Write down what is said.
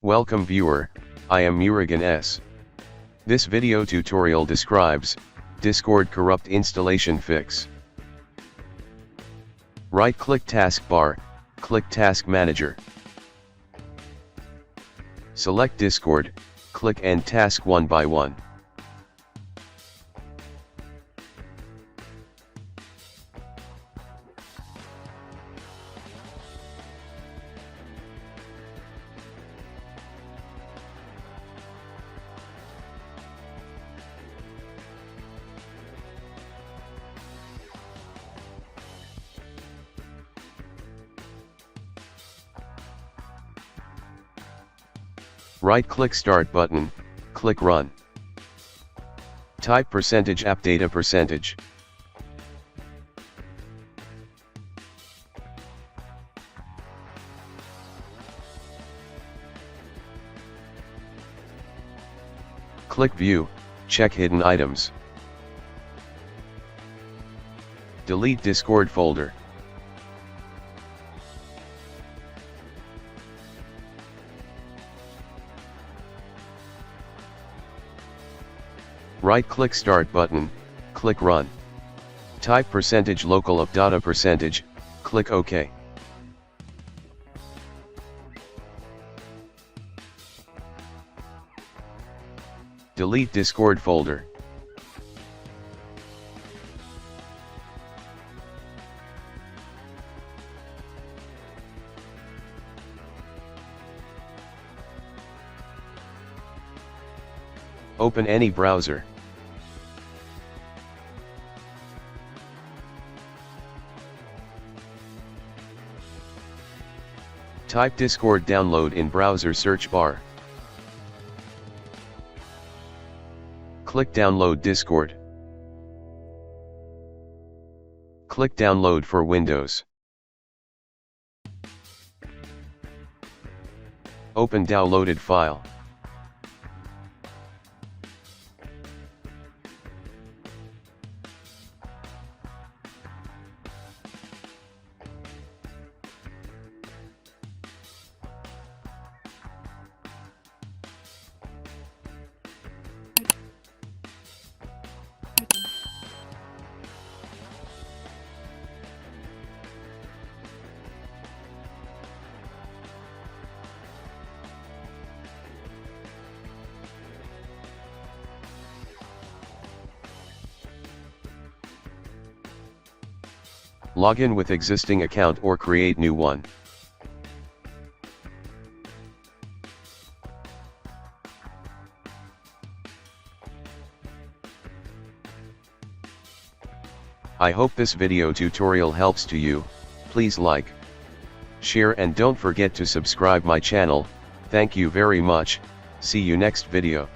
Welcome viewer, I am Murugan S. This video tutorial describes Discord corrupt installation fix. Right-click taskbar, click Task Manager. Select Discord, click End Task one by one. Right-click Start button, click Run. Type %app data %. Click View, check Hidden Items. Delete Discord folder. Right-click Start button, click Run. Type %local of data %, click OK. Delete Discord folder. Open any browser. Type Discord download in browser search bar. Click Download Discord. Click Download for Windows. Open downloaded file. Log in with existing account or create new one. I hope this video tutorial helps to you. Please like, share and don't forget to subscribe my channel. Thank you very much. See you next video.